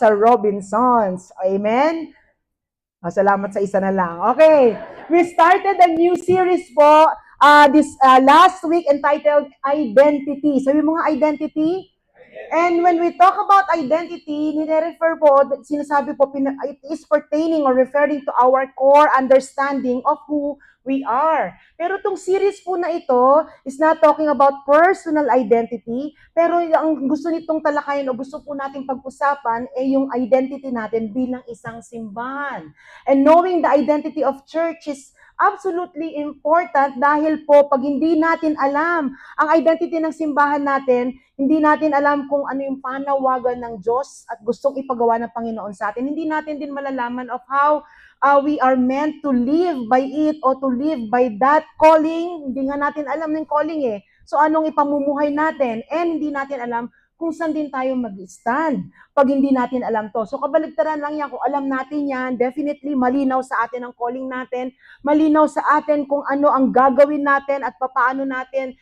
sa Robinsons. Amen? Salamat sa isa na lang. Okay. We started a new series po this last week entitled Identity. Sabi mo nga identity? And when we talk about identity, nire-refer po, sinasabi po, it is pertaining or referring to our core understanding of who we are. Pero itong series po na ito is not talking about personal identity, pero ang gusto nitong talakayin o gusto po nating pag-usapan ay yung identity natin bilang isang simbahan. And knowing the identity of church is absolutely important dahil po pag hindi natin alam ang identity ng simbahan natin, hindi natin alam kung ano yung panawagan ng Diyos at gustong ipagawa ng Panginoon sa atin. Hindi natin din malalaman of how we are meant to live by it or to live by that calling. Hindi nga natin alam ng calling eh. So anong ipamumuhay natin? And hindi natin alam kung saan din tayo mag-stand pag hindi natin alam to. So kabaligtaran lang yan, kung alam natin yan, definitely malinaw sa atin ang calling natin, malinaw sa atin kung ano ang gagawin natin at paano natin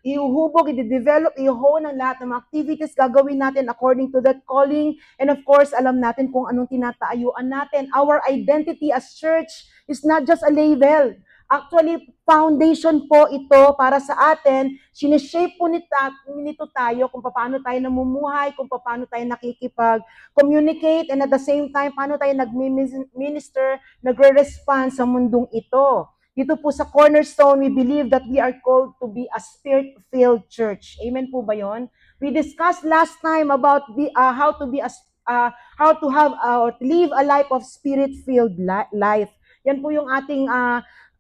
iuhubog, i-develop, i-hone ang lahat ng mga activities gagawin natin according to that calling. And of course, alam natin kung anong tinatayuan natin. Our identity as church is not just a label. Actually, foundation po ito para sa atin. Sineshape po nito tayo kung paano tayo namumuhay, kung paano tayo nakikipag-communicate, and at the same time, paano tayo nag-minister, nagre-respond sa mundong ito. Dito po sa Cornerstone, we believe that we are called to be a spirit-filled church. Amen po ba yon? We discussed last time about how to live a life of spirit-filled life. Yan po yung ating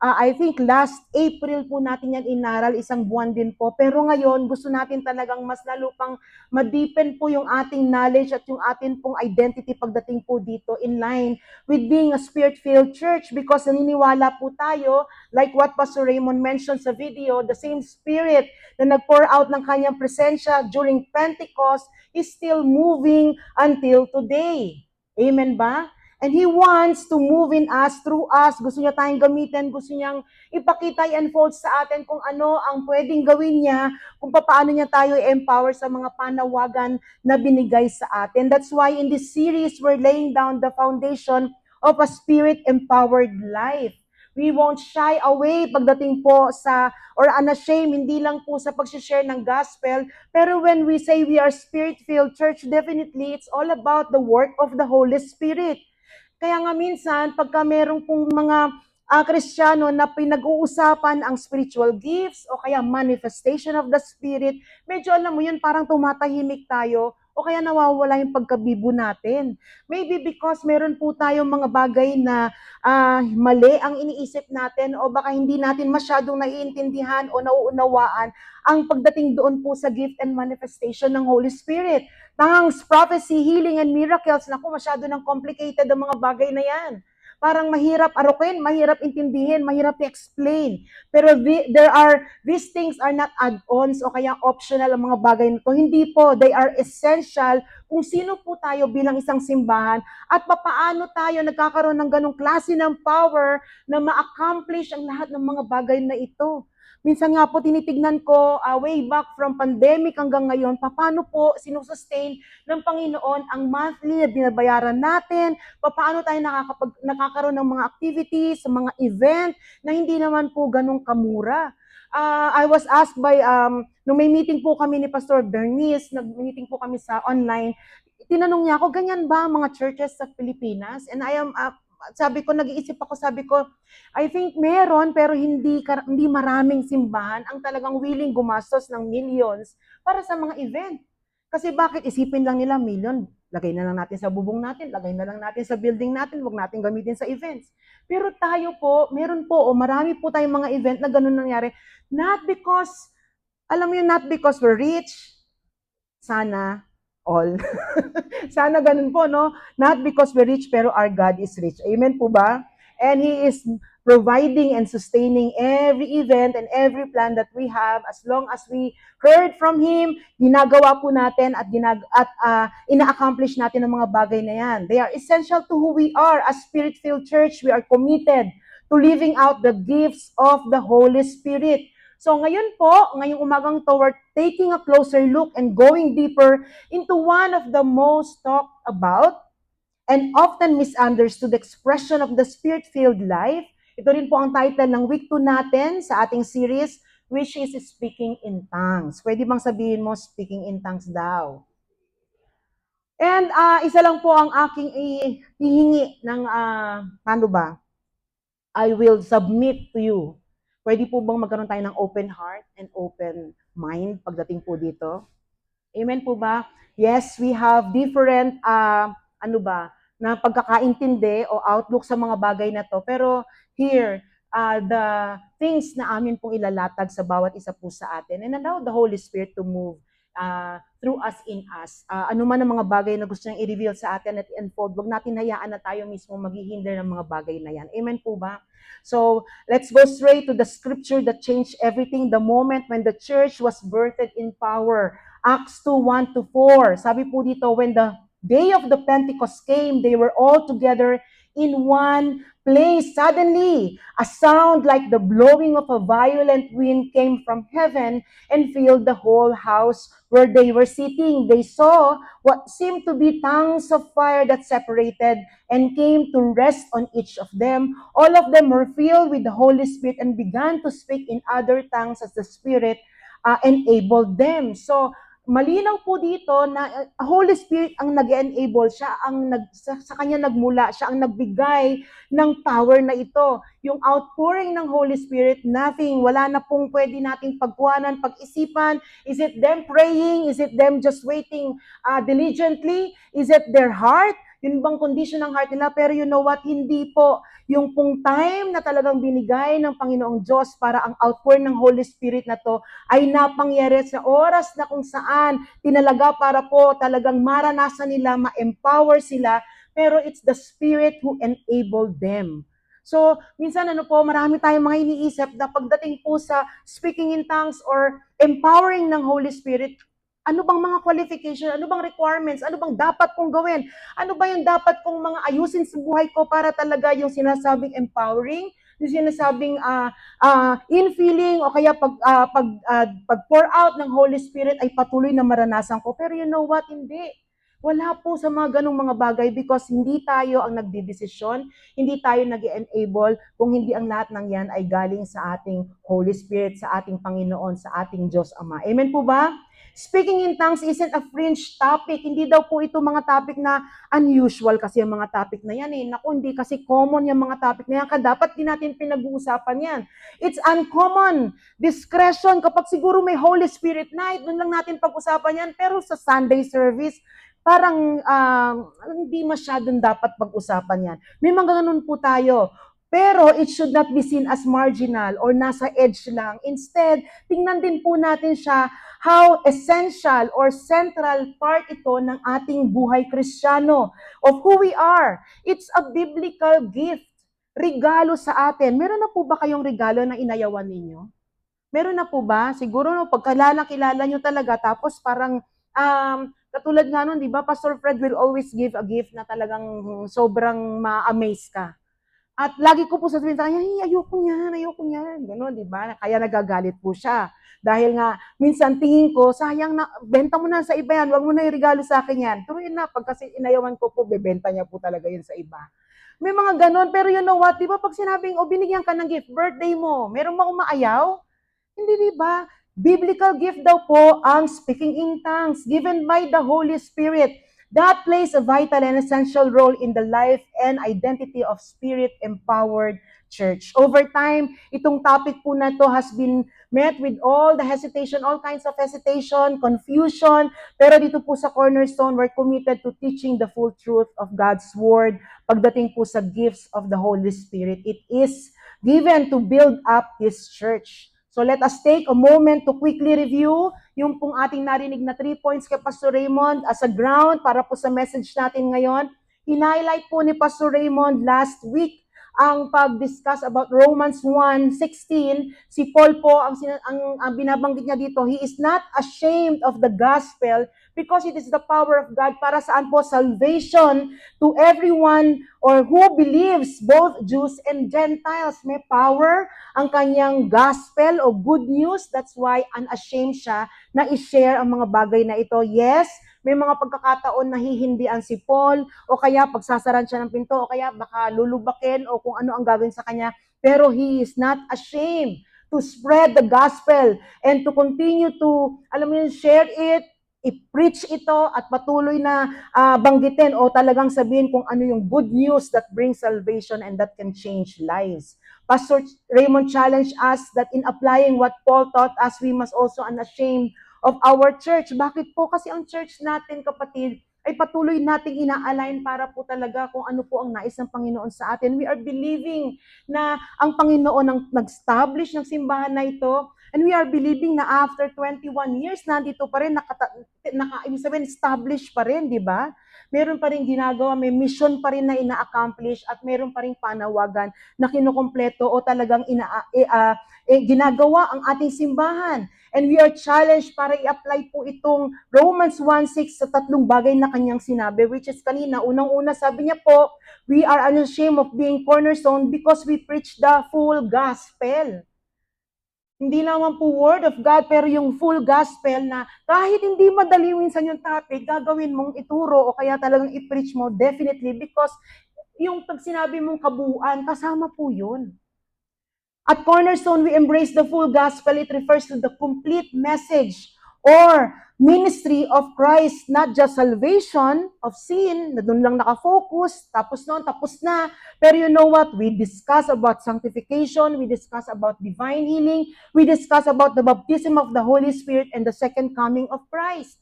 I think last April po natin yan inaral, isang buwan din po. Pero ngayon, gusto natin talagang mas lalo pang ma-deepen po yung ating knowledge at yung ating pong identity pagdating po dito in line with being a spirit-filled church because naniniwala po tayo, like what Pastor Raymond mentioned sa video, the same spirit na nag-pour out ng kanyang presensya during Pentecost is still moving until today. Amen ba? And He wants to move in us, through us. Gusto niya tayong gamitin, gusto niyang ipakita, i-unfold sa atin kung ano ang pwedeng gawin niya, kung paano niya tayo i-empower sa mga panawagan na binigay sa atin. That's why in this series, we're laying down the foundation of a spirit-empowered life. We won't shy away pagdating po sa, or unashamed, hindi lang po sa pag-share ng gospel, pero when we say we are spirit-filled church, definitely it's all about the work of the Holy Spirit. Kaya nga minsan, pagka merong pong mga Kristiyano na pinag-uusapan ang spiritual gifts o kaya manifestation of the Spirit, medyo alam mo yun, parang tumatahimik tayo o kaya nawawala yung pagkabibo natin. Maybe because meron po tayong mga bagay na mali ang iniisip natin o baka hindi natin masyadong naiintindihan o nauunawaan ang pagdating doon po sa gift and manifestation ng Holy Spirit. Tongues, prophecy, healing, and miracles. Naku, masyado ng complicated ang mga bagay na yan. Parang mahirap arukin, mahirap intindihin, mahirap i-explain. Pero these things are not add-ons o kaya optional ang mga bagay na to. Hindi po, they are essential kung sino po tayo bilang isang simbahan at papaano tayo nagkakaroon ng ganong klase ng power na ma-accomplish ang lahat ng mga bagay na ito. Minsan nga po tinitignan ko way back from pandemic hanggang ngayon, paano po sinusustain ng Panginoon ang monthly na binabayaran natin, paano tayo nakakaroon ng mga activities, mga event na hindi naman po ganun kamura. I was asked by, nung may meeting po kami ni Pastor Bernice, nag-meeting po kami sa online, tinanong niya ako, ganyan ba ang mga churches sa Pilipinas? And sabi ko, nag-iisip ako, sabi ko, I think meron, pero hindi maraming simbahan ang talagang willing gumastos ng millions para sa mga event. Kasi bakit isipin lang nila million, lagay na lang natin sa bubong natin, lagay na lang natin sa building natin, huwag natin gamitin sa events. Pero tayo po, meron po, o marami po tayong mga event na ganun nangyari, not because, alam mo yun, not because we're rich, sana all. Sana ganun po, no? Not because we're rich, pero our God is rich. Amen po ba? And He is providing and sustaining every event and every plan that we have as long as we heard from Him, ginagawa po natin at ina-accomplish natin ang mga bagay na yan. They are essential to who we are as Spirit-filled church. We are committed to living out the gifts of the Holy Spirit. So ngayon po, ngayong umagang taking a closer look and going deeper into one of the most talked about and often misunderstood expression of the Spirit-filled life. Ito rin po ang title ng week 2 natin sa ating series, which is Speaking in Tongues. Pwede bang sabihin mo, Speaking in Tongues daw? And isa lang po ang aking hihingi ng, ano ba, I will submit to you. Pwede po bang magkaroon tayo ng open heart and open mind pagdating po dito? Amen po ba? Yes, we have different, ano ba, na pagkakaintindi o outlook sa mga bagay na to. Pero here, the things na amin pong ilalatag sa bawat isa po sa atin and allow the Holy Spirit to move through us, in us. Ano man ang mga bagay na gusto niyang i-reveal sa atin at i-unfold, wag natin hayaan na tayo mismo maghihinder ng mga bagay na yan. Amen po ba? So, let's go straight to the scripture that changed everything, the moment when the church was birthed in power. Acts 2, 1 to 4. Sabi po dito, when the day of the Pentecost came, they were all together in one place. Suddenly, a sound like the blowing of a violent wind came from heaven and filled the whole house where they were sitting. They saw what seemed to be tongues of fire that separated and came to rest on each of them. All of them were filled with the Holy Spirit and began to speak in other tongues as the Spirit enabled them. So, malinaw po dito na Holy Spirit ang nag-enable, siya ang sa kanya nagmula, siya ang nagbigay ng power na ito. Yung outpouring ng Holy Spirit, nothing, wala na pong pwede nating pagkuhanan, pag-isipan. Is it them praying? Is it them just waiting diligently? Is it their heart? Yun bang condition ng heart nila? Pero you know what? Hindi po. Yung pong time na talagang binigay ng Panginoong Diyos para ang outpour ng Holy Spirit na to ay napangyari sa oras na kung saan tinalaga para po talagang maranasan nila, ma-empower sila, pero it's the Spirit who enabled them. So, minsan marami tayong mga iniisip na pagdating po sa speaking in tongues or empowering ng Holy Spirit, ano bang mga qualification, ano bang requirements, ano bang dapat kong gawin, ano ba yung dapat kong mga ayusin sa buhay ko para talaga yung sinasabing empowering, yung sinasabing infilling o kaya pag pour out ng Holy Spirit ay patuloy na maranasan ko. Pero you know what? Hindi. Wala po sa mga ganong mga bagay because hindi tayo ang nagdidesisyon, hindi tayo nag-enable kung hindi ang lahat ng yan ay galing sa ating Holy Spirit, sa ating Panginoon, sa ating Diyos Ama. Amen po ba? Speaking in tongues isn't a fringe topic. Hindi daw po ito mga topic na unusual kasi yung mga topic na yan eh. Naku, hindi kasi common yung mga topic na yan. Kaya dapat din natin pinag-uusapan yan. It's uncommon. Discretion, kapag siguro may Holy Spirit night, doon lang natin pag-usapan yan. Pero sa Sunday service, parang hindi masyadong dapat pag-usapan yan. May mga ganun po tayo. Pero it should not be seen as marginal or nasa edge lang. Instead, tingnan din po natin siya how essential or central part ito ng ating buhay Kristiyano, of who we are. It's a biblical gift, regalo sa atin. Meron na po ba kayong regalo na inayawan ninyo? Meron na po ba? Siguro no, pagkilala nyo talaga, tapos parang, katulad nga nun, di ba, Pastor Fred will always give a gift na talagang sobrang ma-amaze ka. At lagi ko po sasabihin sa kanya, hey, ayoko niyan. Gano'n, di ba? Kaya nagagalit po siya. Dahil nga, minsan tingin ko, sayang na, benta mo na sa iba yan, wag mo na i-regalo sa akin yan. Turuin na, pag kasi inayawan ko po, bebenta niya po talaga yun sa iba. May mga ganon, pero you know what, di ba pag sinabing, binigyan ka ng gift, birthday mo, meron ba umaayaw? Hindi, di ba? Biblical gift daw po ang speaking in tongues, given by the Holy Spirit. That plays a vital and essential role in the life and identity of Spirit-empowered church. Over time, itong topic po na to has been met with all the hesitation, all kinds of hesitation, confusion, pero dito po sa Cornerstone, we're committed to teaching the full truth of God's Word pagdating po sa gifts of the Holy Spirit. It is given to build up His church. So let us take a moment to quickly review yung pong ating narinig na 3 points kay Pastor Raymond as a ground para po sa message natin ngayon. In-highlight po ni Pastor Raymond last week ang pag-discuss about Romans 1:16, si Paul po, ang binabanggit niya dito, he is not ashamed of the gospel because it is the power of God para saan po? Salvation to everyone or who believes, both Jews and Gentiles. May power ang kanyang gospel o good news. That's why unashamed siya na i-share ang mga bagay na ito. Yes, may mga pagkakataon na hihindian si Paul o kaya pagsasaran siya ng pinto o kaya baka lulubakin o kung ano ang gagawin sa kanya. Pero he is not ashamed to spread the gospel and to continue to, alam mo yun, share it, i-preach ito at patuloy na banggitin o talagang sabihin kung ano yung good news that brings salvation and that can change lives. Pastor Raymond challenged us that in applying what Paul taught us, we must also unashamed of our church. Bakit po? Kasi ang church natin, kapatid, ay patuloy nating ina-align para po talaga kung ano po ang nais ng Panginoon sa atin. We are believing na ang Panginoon ang nag-establish ng simbahan na ito, and we are believing na after 21 years, nandito pa rin, ibig sabihin, established pa rin, di ba? Meron pa rin ginagawa, may mission pa rin na ina-accomplish at meron pa rin panawagan na kinukumpleto o talagang ginagawa ang ating simbahan. And we are challenged para i-apply po itong Romans 1:6 sa tatlong bagay na kanyang sinabi, which is kanina, unang-una sabi niya po, we are unashamed of being cornerstone because we preach the full gospel. Hindi naman po word of God, pero yung full gospel na kahit hindi madali minsan yung topic, gagawin mong ituro o kaya talagang i-preach mo, definitely, because yung pag sinabi mong kabuuan, kasama po yun. At Cornerstone, we embrace the full gospel. It refers to the complete message or ministry of Christ, not just salvation of sin, na doon lang nakafocus, tapos noon, tapos na. Pero you know what? We discuss about sanctification, we discuss about divine healing, we discuss about the baptism of the Holy Spirit and the second coming of Christ.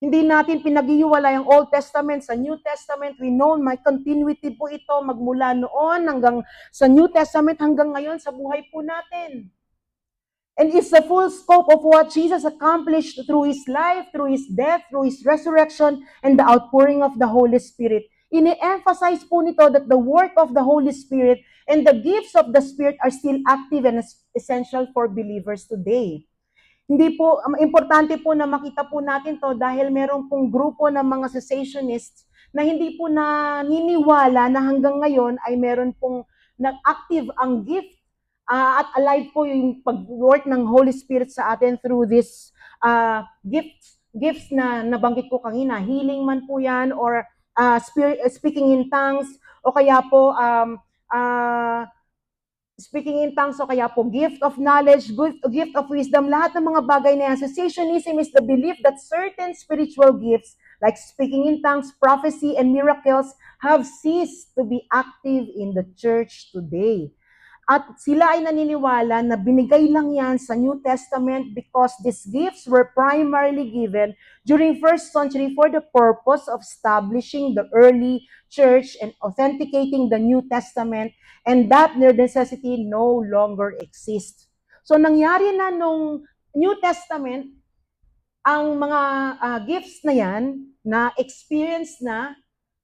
Hindi natin pinag-iwalay ang Old Testament sa New Testament. We know may continuity po ito magmula noon hanggang sa New Testament hanggang ngayon sa buhay po natin. And it's the full scope of what Jesus accomplished through His life, through His death, through His resurrection, and the outpouring of the Holy Spirit. Ini-emphasize po nito that the work of the Holy Spirit and the gifts of the Spirit are still active and essential for believers today. Hindi po, importante po na makita po natin to dahil meron pong grupo ng mga cessationists na hindi po naniniwala na hanggang ngayon ay meron pong nag-active ang gift at alive po yung pag-work ng Holy Spirit sa atin through this gifts na nabanggit ko kanina. Healing man po yan or speaking in tongues o kaya po speaking in tongues o kaya po gift of knowledge, gift of wisdom, lahat ng mga bagay na yan. Cessationism is the belief that certain spiritual gifts like speaking in tongues, prophecy, and miracles have ceased to be active in the church today. At sila ay naniniwala na binigay lang yan sa New Testament because these gifts were primarily given during first century for the purpose of establishing the early church and authenticating the New Testament, and that their necessity no longer exists. So nangyari na nung New Testament, ang mga gifts na yan, na experience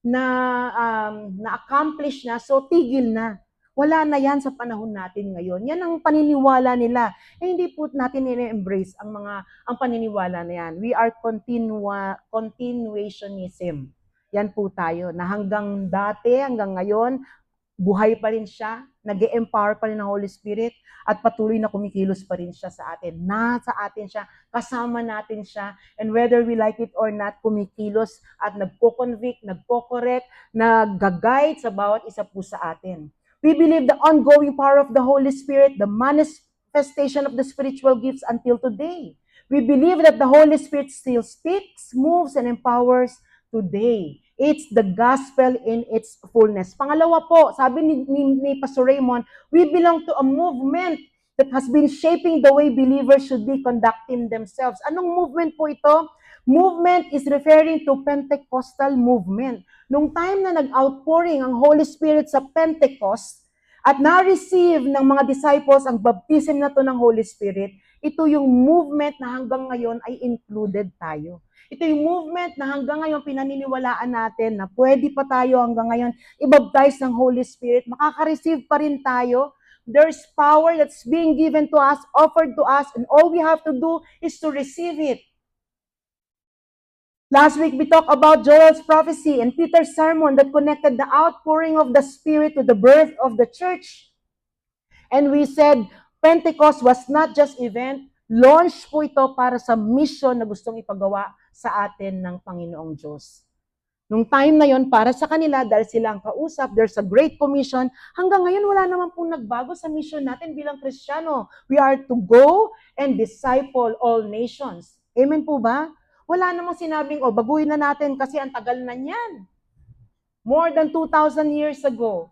na-accomplish na, so tigil na. Wala na yan sa panahon natin ngayon. Yan ang paniniwala nila. Eh, hindi po natin i-embrace ang paniniwala na yan. We are continuationism. Yan po tayo, na hanggang dati, hanggang ngayon, buhay pa rin siya, nag-e-empower pa rin ng Holy Spirit, at patuloy na kumikilos pa rin siya sa atin. Nasa atin siya, kasama natin siya, and whether we like it or not, kumikilos at nagpo-convict, nagpo-correct, nag-guide sa bawat isa po sa atin. We believe the ongoing power of the Holy Spirit, the manifestation of the spiritual gifts until today. We believe that the Holy Spirit still speaks, moves, and empowers today. It's the gospel in its fullness. Pangalawa po, sabi ni Pastor Raymond, we belong to a movement that has been shaping the way believers should be conducting themselves. Anong movement po ito? Movement is referring to Pentecostal movement. Nung time na nag-outpouring ang Holy Spirit sa Pentecost at na-receive ng mga disciples ang baptism na to ng Holy Spirit, ito yung movement na hanggang ngayon ay included tayo. Ito yung movement na hanggang ngayon pinaniniwalaan natin na pwede pa tayo hanggang ngayon i-baptize ng Holy Spirit. Makaka-receive pa rin tayo. There's power that's being given to us, offered to us, and all we have to do is to receive it. Last week, we talked about Joel's prophecy and Peter's sermon that connected the outpouring of the Spirit to the birth of the church. And we said, Pentecost was not just event, launch po ito para sa mission na gustong ipagawa sa atin ng Panginoong Diyos. Nung time na yon para sa kanila, dahil sila ang kausap, there's a great commission. Hanggang ngayon, wala naman pong nagbago sa mission natin bilang Kristiyano. We are to go and disciple all nations. Amen po ba? Wala namang sinabing, baguhin na natin kasi ang tagal na niyan. More than 2,000 years ago.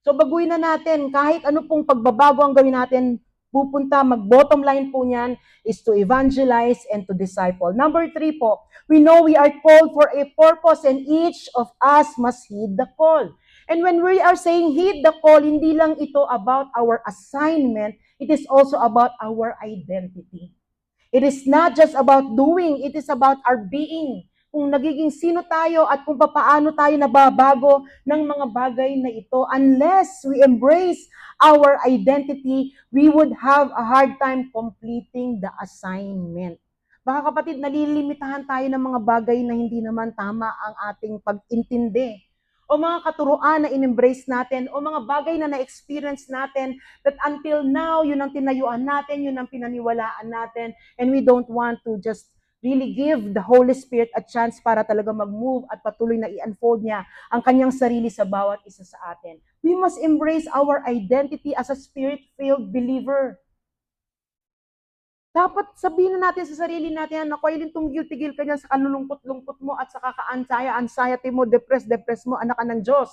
So baguhin na natin, kahit ano pong pagbabago ang gawin natin, pupunta, mag-bottom line po niyan is to evangelize and to disciple. Number 3 po, we know we are called for a purpose and each of us must heed the call. And when we are saying heed the call, hindi lang ito about our assignment, it is also about our identity. It is not just about doing, it is about our being. Kung nagiging sino tayo at kung paano tayo nababago ng mga bagay na ito. Unless we embrace our identity, we would have a hard time completing the assignment. Baka kapatid, nalilimitahan tayo ng mga bagay na hindi naman tama ang ating pag-intindi. O mga katuruan na in-embrace natin, o mga bagay na na-experience natin, that until now, yun ang tinayuan natin, yun ang pinaniwalaan natin, and we don't want to just really give the Holy Spirit a chance para talaga mag-move at patuloy na i-unfold niya ang kanyang sarili sa bawat isa sa atin. We must embrace our identity as a Spirit-filled believer. Dapat sabihin na natin sa sarili natin, ako ay tumigil-tigil ka dyan sa kalulungkot-lungkot mo at sa kaka-anxiety mo, depress mo, anak ka ng Diyos.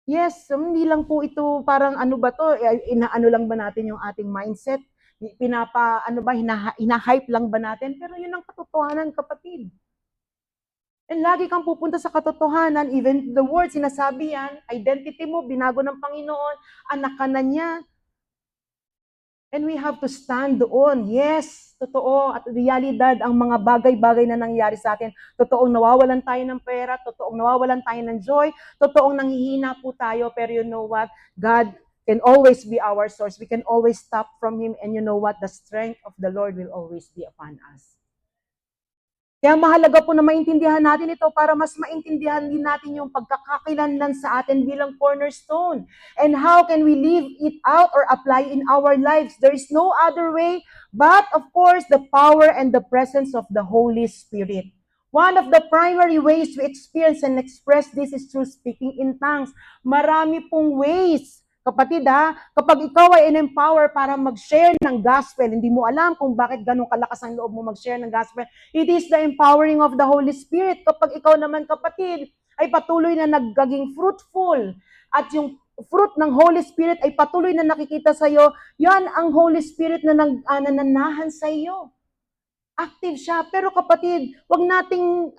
Yes, hindi lang po ito parang ano ba to, inaano lang ba natin yung ating mindset? Hina-hype lang ba natin? Pero yun ang katotohanan, kapatid. And lagi kang pupunta sa katotohanan, even the word, sinasabi yan, identity mo, binago ng Panginoon, anak ka na niya. And we have to stand doon. Yes, totoo. At realidad, ang mga bagay-bagay na nangyari sa atin. Totoong nawawalan tayo ng pera, totoong nawawalan tayo ng joy, totoong nanghihina po tayo. Pero you know what? God can always be our source. We can always stop from Him. And you know what? The strength of the Lord will always be upon us. Kaya mahalaga po na maintindihan natin ito para mas maintindihan din natin yung pagkakakilanlan sa atin bilang cornerstone. And how can we live it out or apply in our lives? There is no other way but, of course, the power and the presence of the Holy Spirit. One of the primary ways we experience and express this is through speaking in tongues. Marami pong ways. Kapatid kapag ikaw ay in-empower para mag-share ng gospel, hindi mo alam kung bakit ganun kalakas ang loob mo mag-share ng gospel, it is the empowering of the Holy Spirit. Kapag ikaw naman, kapatid, ay patuloy na nagiging fruitful at yung fruit ng Holy Spirit ay patuloy na nakikita sa iyo, yan ang Holy Spirit na nananahan sa iyo. Active siya. Pero kapatid, wag nating,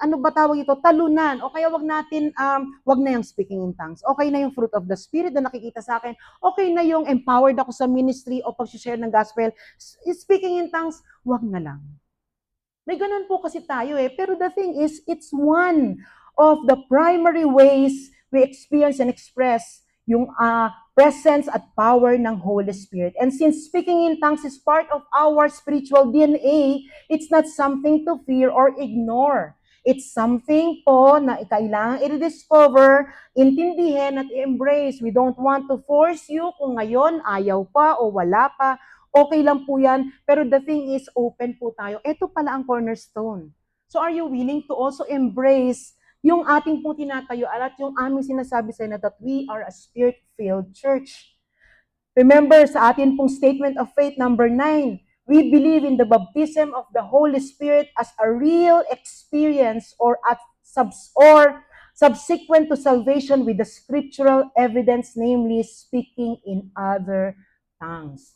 talunan. O kaya wag natin, wag na yung speaking in tongues. Okay na yung fruit of the Spirit na nakikita sa akin. Okay na yung empowered ako sa ministry o pag-share ng gospel. Speaking in tongues, wag na lang. May ganun po kasi tayo Pero the thing is, it's one of the primary ways we experience and express yung presence at power ng Holy Spirit. And since speaking in tongues is part of our spiritual DNA, it's not something to fear or ignore. It's something po na kailangan i-discover, intindihin at i-embrace. We don't want to force you kung ngayon ayaw pa o wala pa. Okay lang po yan. Pero the thing is, open po tayo. Ito pala ang cornerstone. So are you willing to also embrace yung ating pong tinatayo at yung aming sinasabi sa inyo that we are a Spirit-filled church. Remember sa atin pong statement of faith number 9, we believe in the baptism of the Holy Spirit as a real experience or subsequent to salvation with the scriptural evidence, namely speaking in other tongues.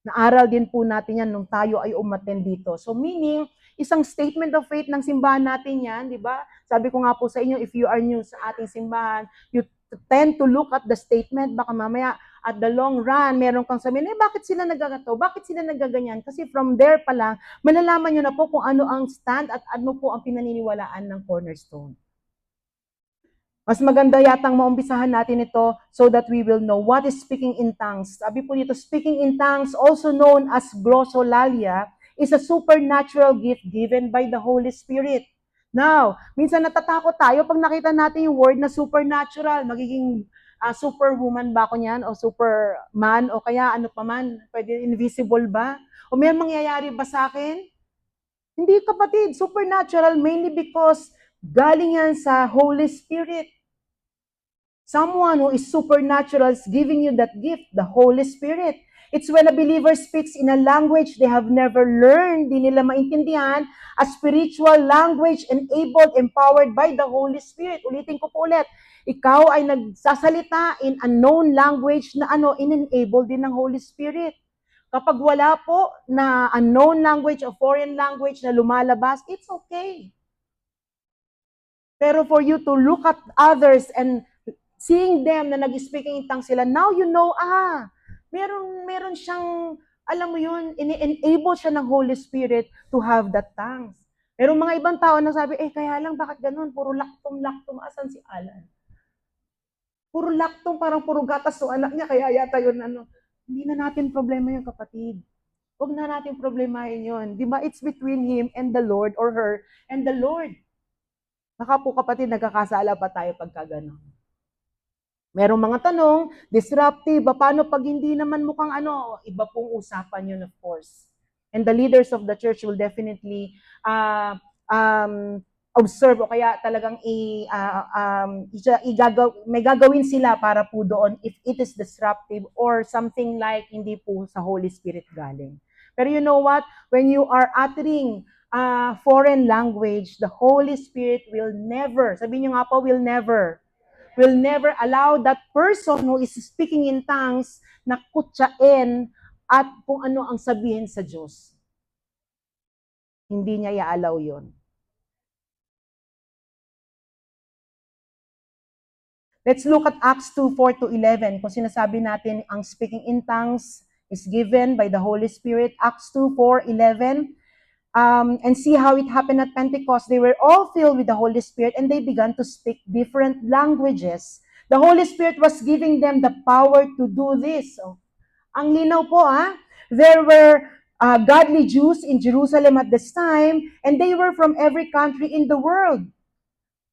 Naaral din po natin yan nung tayo ay umattend dito. So meaning, isang statement of faith ng simbahan natin yan, di ba? Sabi ko nga po sa inyo, if you are new sa ating simbahan, you tend to look at the statement, baka mamaya at the long run, meron kang sabihin, bakit sila nagagato? Bakit sila nagaganyan? Kasi from there pa lang, malalaman nyo na po kung ano ang stand at ano po ang pinaniniwalaan ng Cornerstone. Mas maganda yatang maumpisahan natin ito so that we will know what is speaking in tongues. Sabi po dito, speaking in tongues, also known as glossolalia, is a supernatural gift given by the Holy Spirit. Now, minsan natatakot tayo pag nakita natin yung word na supernatural, magiging superwoman ba ako niyan o superman o kaya ano pa man, pwede invisible ba? O may mangyayari ba sa akin? Hindi kapatid, supernatural mainly because galing yan sa Holy Spirit. Someone who is supernatural is giving you that gift, the Holy Spirit. It's when a believer speaks in a language they have never learned, di nila maintindihan, a spiritual language enabled, empowered by the Holy Spirit. Ulitin ko po ulit, ikaw ay nagsasalita in a known language na in-enable din ng Holy Spirit. Kapag wala po na unknown language o foreign language na lumalabas, it's okay. Pero for you to look at others and seeing them na nag-speaking in tongues sila, now you know, meron siyang, alam mo yun, ini-enable siya ng Holy Spirit to have that tongues. Pero mga ibang tao na sabi, kaya lang, bakit ganun? Puro laktom, asan si Alan? Puro laktom, parang puro gatas so anak niya, kaya yata yun, Hindi na natin problema yun, kapatid. Huwag na natin problemahin yun. Di ba? It's between him and the Lord or her and the Lord. Baka po kapatid, nagkakasala pa tayo pagka gano'n. Merong mga tanong, disruptive, paano pag hindi naman mukhang iba pong usapan yun, of course. And the leaders of the church will definitely observe o kaya talagang may gagawin sila para po doon if it is disruptive or something like hindi po sa Holy Spirit galing. Pero you know what? When you are uttering foreign language, the Holy Spirit will never, sabihin nyo nga po, will never allow that person who is speaking in tongues na kutsain at kung ano ang sabihin sa Diyos. Hindi niya i-allow yun. Let's look at Acts 2:4-11. Kung sinasabi natin ang speaking in tongues is given by the Holy Spirit. Acts 2:4-11. And see how it happened at Pentecost. They were all filled with the Holy Spirit and they began to speak different languages. The Holy Spirit was giving them the power to do this. So, ang linaw po there were godly Jews in Jerusalem at this time and they were from every country in the world.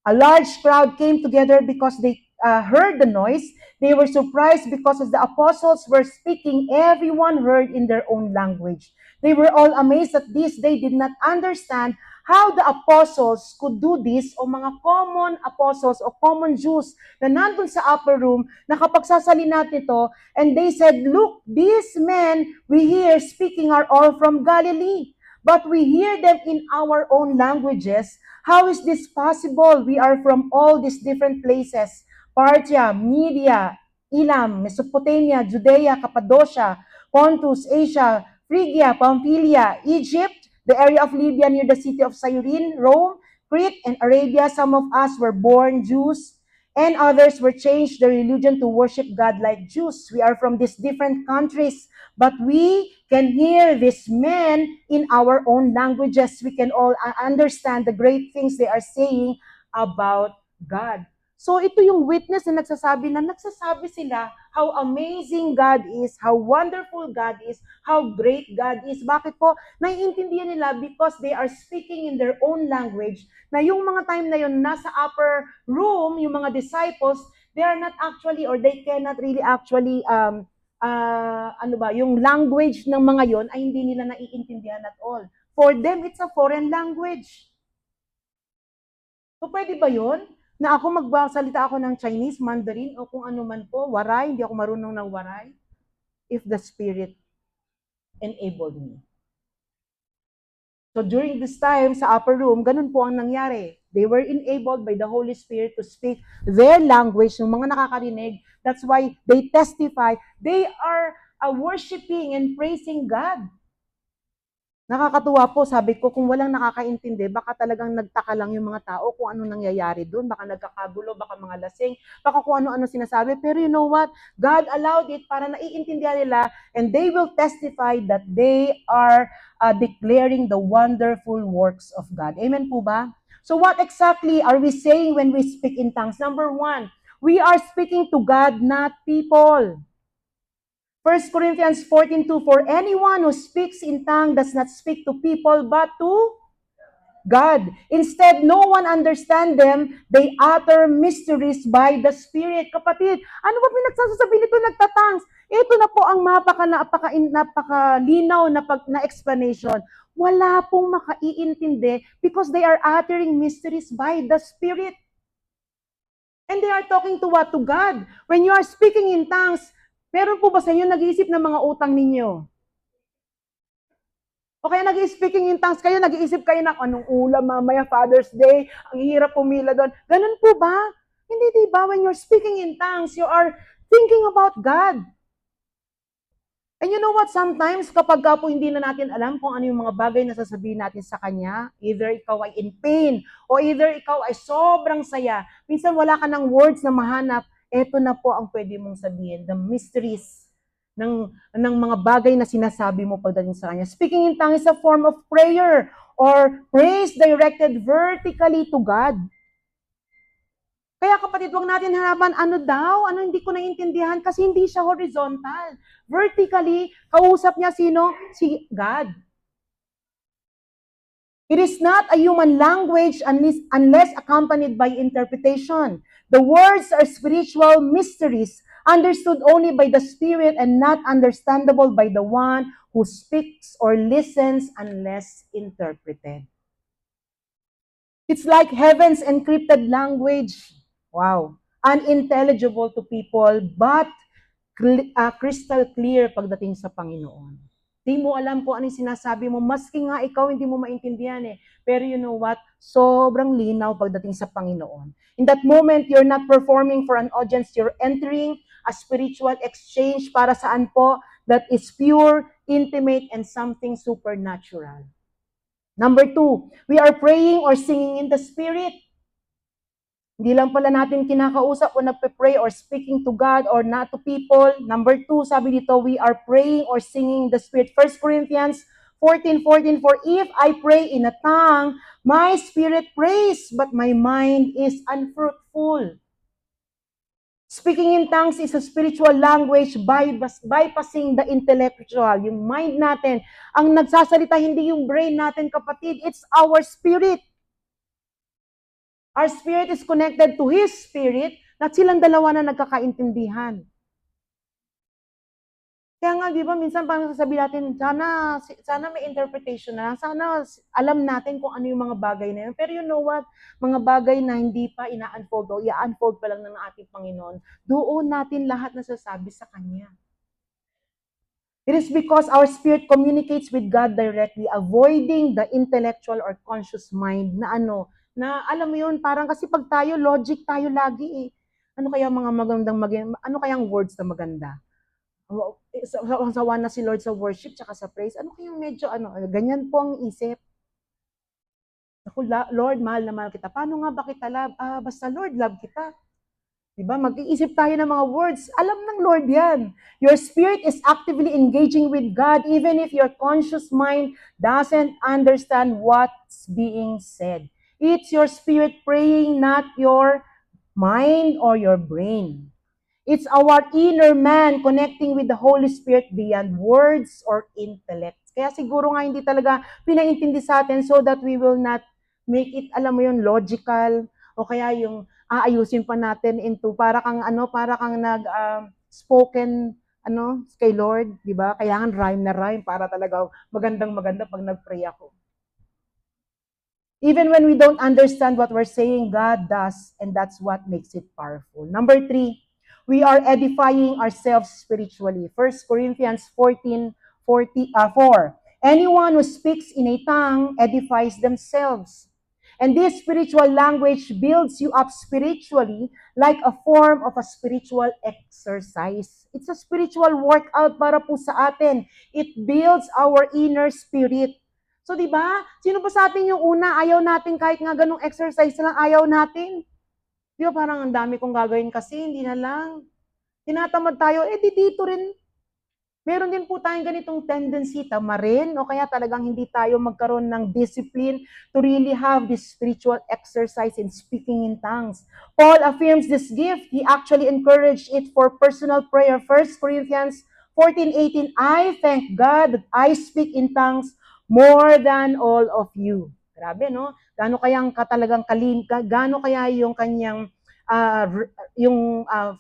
A large crowd came together because they heard the noise. They were surprised because as the apostles were speaking, everyone heard in their own language. They were all amazed at this. They did not understand how the apostles could do this o mga common apostles o common Jews na nandun sa upper room, nakapagsasalina nito, and they said, look, these men we hear speaking are all from Galilee, but we hear them in our own languages. How is this possible? We are from all these different places. Parthia, Media, Elam, Mesopotamia, Judea, Cappadocia, Pontus, Asia, Phrygia, Pamphylia, Egypt, the area of Libya near the city of Cyrene, Rome, Crete, and Arabia. Some of us were born Jews, and others were changed their religion to worship God like Jews. We are from these different countries, but we can hear these men in our own languages. We can all understand the great things they are saying about God. So ito yung witness na nagsasabi sila how amazing God is, how wonderful God is, how great God is. Bakit po? Naiintindihan nila because they are speaking in their own language na yung mga time na yun, nasa upper room, yung mga disciples, they are not actually or they cannot really actually yung language ng mga yon ay hindi nila naiintindihan at all. For them, it's a foreign language. So pwede ba yun? Na ako magsalita ako ng Chinese, Mandarin, o kung ano man po, waray, hindi ako marunong ng waray, if the Spirit enabled me. So during this time, sa upper room, ganun po ang nangyari. They were enabled by the Holy Spirit to speak their language, yung mga nakakarinig. That's why they testify. They are worshiping and praising God. Nakakatuwa po, sabi ko, kung walang nakakaintindi, baka talagang nagtaka lang yung mga tao kung ano nangyayari doon. Baka nagkakagulo, baka mga lasing, baka kung ano-ano sinasabi. Pero you know what? God allowed it para naiintindihan nila and they will testify that they are declaring the wonderful works of God. Amen po ba? So what exactly are we saying when we speak in tongues? Number one, we are speaking to God, not people. 1 Corinthians 14:2, for anyone who speaks in tongue does not speak to people but to God. Instead, no one understand them. They utter mysteries by the Spirit. Kapatid, ano ba pinagsasasabi nito nagtatangs? Ito na po ang napakalinaw na explanation. Wala pong makaiintindi because they are uttering mysteries by the Spirit. And they are talking to what? To God. When you are speaking in tongues, meron po ba sa inyo nag-iisip ng mga utang ninyo? O kaya nag-speaking in tongues kayo, nag-iisip kayo na anong ulam mamaya, Father's Day, ang hirap pumila doon. Ganun po ba? Hindi, di ba? When you're speaking in tongues, you are thinking about God. And you know what? Sometimes, kapag po hindi na natin alam kung ano yung mga bagay na sasabihin natin sa Kanya, either ikaw ay in pain, o either ikaw ay sobrang saya, minsan wala ka ng words na mahanap, eto na po ang pwede mong sabihin, the mysteries ng mga bagay na sinasabi mo pagdating sa Kanya. Speaking in tongues is a form of prayer or praise directed vertically to God. Kaya kapatid, huwag natin hanapan ano daw, ano hindi ko naiintindihan kasi hindi siya horizontal. Vertically, kausap niya sino? Si God. It is not a human language unless accompanied by interpretation. The words are spiritual mysteries understood only by the Spirit and not understandable by the one who speaks or listens unless interpreted. It's like heaven's encrypted language. Wow. Unintelligible to people, but crystal clear pagdating sa Panginoon. Di mo alam po ano yung sinasabi mo. Maski nga ikaw, hindi mo maintindihan eh. Pero you know what? Sobrang linaw pagdating sa Panginoon. In that moment, you're not performing for an audience. You're entering a spiritual exchange para saan po? That is pure, intimate, and something supernatural. Number 2, we are praying or singing in the Spirit. Hindi lang pala natin kinakausap o nagpe-pray or speaking to God or not to people. Number 2, sabi dito, we are praying or singing the Spirit. 1 Corinthians 14:14, for if I pray in a tongue, my spirit prays, but my mind is unfruitful. Speaking in tongues is a spiritual language bypassing the intellectual. Yung mind natin, ang nagsasalita hindi yung brain natin, kapatid. It's our spirit. Our spirit is connected to His Spirit na silang dalawa na nagkakaintindihan. Kaya nga, di ba, minsan parang sasabihin natin, sana may interpretation na, sana alam natin kung ano yung mga bagay na yun. Pero you know what? Mga bagay na hindi pa ina-unfold o i-unfold pa lang ng ating Panginoon, doon natin lahat nasasabi sa Kanya. It is because our spirit communicates with God directly, avoiding the intellectual or conscious mind na na alam mo yun, parang kasi pag tayo, logic tayo lagi eh. Ano kaya mga ano kayang words na maganda? Sawa na si Lord sa worship tsaka sa praise. Ano kayang medyo ganyan po ang isip. Ako, Lord, mahal na mahal kita. Paano nga ba kita love? Basta Lord, love kita. Diba? Mag-iisip tayo ng mga words. Alam ng Lord yan. Your spirit is actively engaging with God even if your conscious mind doesn't understand what's being said. It's your spirit praying, not your mind or your brain. It's our inner man connecting with the Holy Spirit beyond words or intellect. Kaya siguro nga hindi talaga pinaintindi sa atin so that we will not make it, alam mo yun, logical, o kaya yung aayusin pa natin into para kang spoken kay Lord, di ba? Kailangan rhyme na rhyme para talaga magandang-maganda pag nagpray ako. Even when we don't understand what we're saying, God does, and that's what makes it powerful. Number 3, we are edifying ourselves spiritually. 1 Corinthians 14:4. Anyone who speaks in a tongue edifies themselves. And this spiritual language builds you up spiritually like a form of a spiritual exercise. It's a spiritual workout para po sa atin. It builds our inner spirit. So, di ba? Sino ba sa atin yung una? Ayaw natin kahit nga ganong exercise lang, ayaw natin. Di ba parang ang dami kong gagawin kasi, hindi na lang. Tinatamad tayo, di dito rin. Meron din po tayong ganitong tendency, tama rin, o kaya talagang hindi tayo magkaroon ng discipline to really have this spiritual exercise in speaking in tongues. Paul affirms this gift. He actually encouraged it for personal prayer. 1 Corinthians 14:18, I thank God that I speak in tongues more than all of you. Grabe, no? Gaano kayang katalagang gaano kaya yung kanyang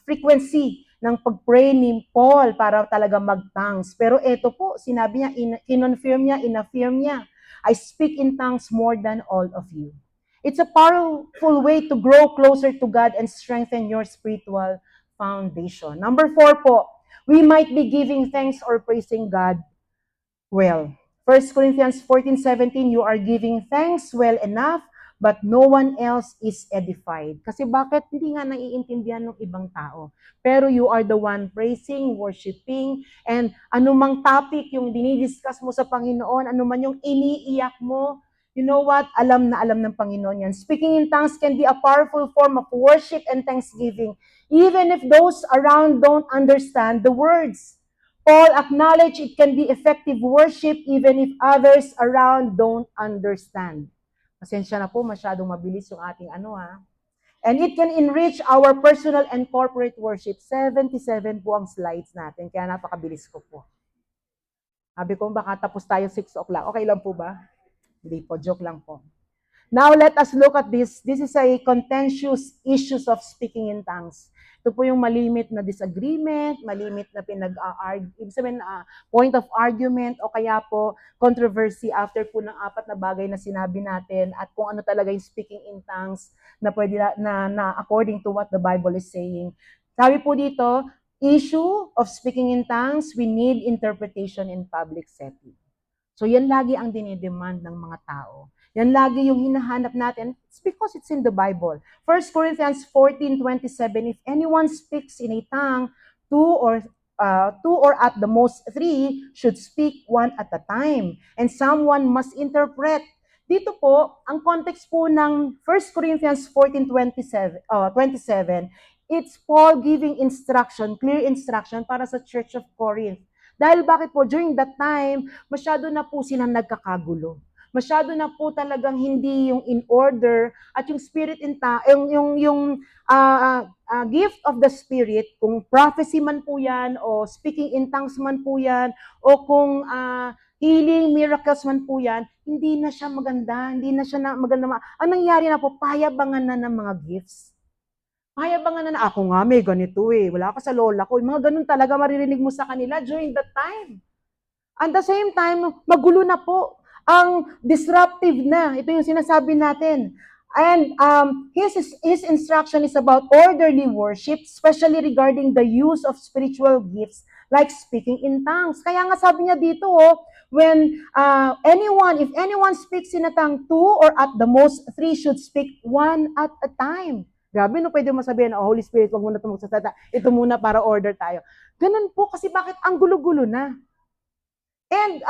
frequency ng pag-pray ni Paul para talaga mag-tongues. Pero ito po, sinabi niya, inaffirm niya, I speak in tongues more than all of you. It's a powerful way to grow closer to God and strengthen your spiritual foundation. Number 4 po, we might be giving thanks or praising God well. 1 Corinthians 14:17, you are giving thanks well enough, but no one else is edified. Kasi bakit? Hindi nga naiintindihan ng ibang tao. Pero you are the one praising, worshiping, and anumang topic yung dinidiscuss mo sa Panginoon, anuman yung iniiyak mo, you know what? Alam na alam ng Panginoon yan. Speaking in tongues can be a powerful form of worship and thanksgiving, even if those around don't understand the words. Paul acknowledged it can be effective worship even if others around don't understand. Pasensya na po, masyadong mabilis yung ating And it can enrich our personal and corporate worship. 77 po ang slides natin, kaya napakabilis ko po. Sabi ko, baka tapos tayo 6 o'clock. Okay lang po ba? Hindi po, joke lang po. Now, let us look at this. This is a contentious issues of speaking in tongues. Ito po yung malimit na disagreement, malimit na point of argument, o kaya po controversy after po ng 4 na bagay na sinabi natin at kung ano talaga yung speaking in tongues na pwede na according to what the Bible is saying. Sabi po dito, issue of speaking in tongues, we need interpretation in public setting. So yan lagi ang dinidemand ng mga tao. Yan lagi yung hinahanap natin. It's because it's in the Bible. 1 Corinthians 14:27, if anyone speaks in a tongue, two or at the most 3 should speak one at a time. And someone must interpret. Dito po, ang context po ng 1 Corinthians 14:27, it's Paul giving instruction, clear instruction para sa Church of Corinth. Dahil bakit po, during that time, masyado na po silang nagkakagulo. Masyado na po talagang hindi yung in order at yung spirit gift of the spirit, kung prophecy man po yan o speaking in tongues man po yan o kung healing miracles man po yan, hindi na siya maganda, hindi na siya maganda. Ang nangyari na po, payabangan na ng mga gifts. Payabangan na ako nga may ganito wala ka sa lola ko. Yung mga ganun talaga maririnig mo sa kanila during that time. At the same time, magulo na po. Ang disruptive na. Ito yung sinasabi natin. And his instruction is about orderly worship, especially regarding the use of spiritual gifts like speaking in tongues. Kaya nga sabi niya dito, when if anyone speaks in a tongue, 2 or at the most 3 should speak one at a time. Grabe, no, pwede mo sabihin, Holy Spirit, wag muna ito magsasalita. Ito muna para order tayo. Ganun po, kasi bakit ang gulo-gulo na? And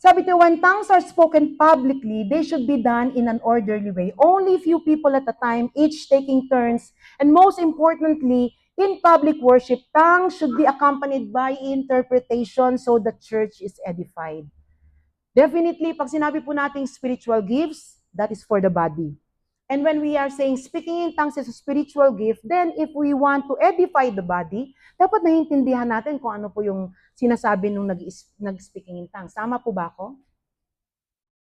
sabi ko, when tongues are spoken publicly, they should be done in an orderly way. Only few people at a time, each taking turns. And most importantly, in public worship, tongues should be accompanied by interpretation so the church is edified. Definitely, pag sinabi po nating spiritual gifts, that is for the body. And when we are saying speaking in tongues is a spiritual gift, then if we want to edify the body, dapat naiintindihan natin kung ano po yung sinasabi nung nag-speaking in tongues. Tama po ba ako?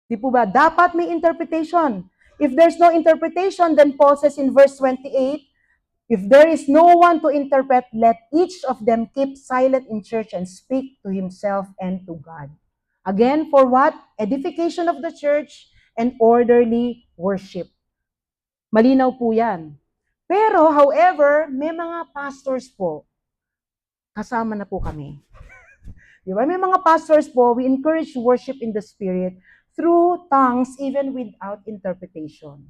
Di po ba? Dapat may interpretation. If there's no interpretation, then Paul says in verse 28, if there is no one to interpret, let each of them keep silent in church and speak to himself and to God. Again, for what? Edification of the church and orderly worship. Malinaw po yan. Pero, however, may mga pastors po, kasama na po kami. Di ba? May mga pastors po, we encourage worship in the Spirit through tongues even without interpretation.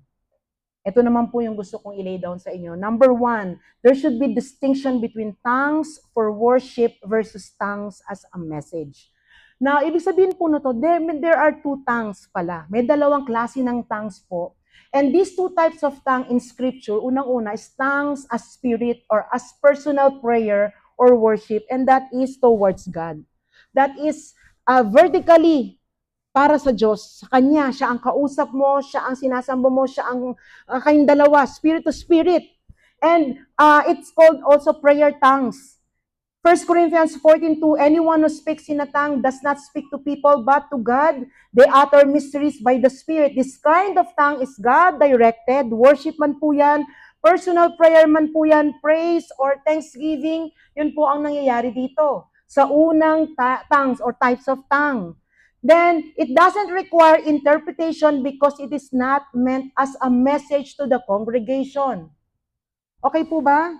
Ito naman po yung gusto kong i-lay down sa inyo. Number 1, there should be distinction between tongues for worship versus tongues as a message. Now, ibig sabihin po na to, there are two tongues pala. May dalawang klase ng tongues po. And these two types of tongue in scripture, unang-una is tongues as spirit or as personal prayer or worship, and that is towards God. That is vertically para sa Diyos, sa Kanya. Siya ang kausap mo, siya ang sinasamba mo, siya ang kayong dalawa, spirit to spirit. And it's called also prayer tongues. 1 Corinthians 14:2, anyone who speaks in a tongue does not speak to people but to God. They utter mysteries by the Spirit. This kind of tongue is God-directed. Worship man po yan, personal prayer man po yan, praise or thanksgiving, yun po ang nangyayari dito sa unang tongues or types of tongue. Then, it doesn't require interpretation because it is not meant as a message to the congregation. Okay po ba?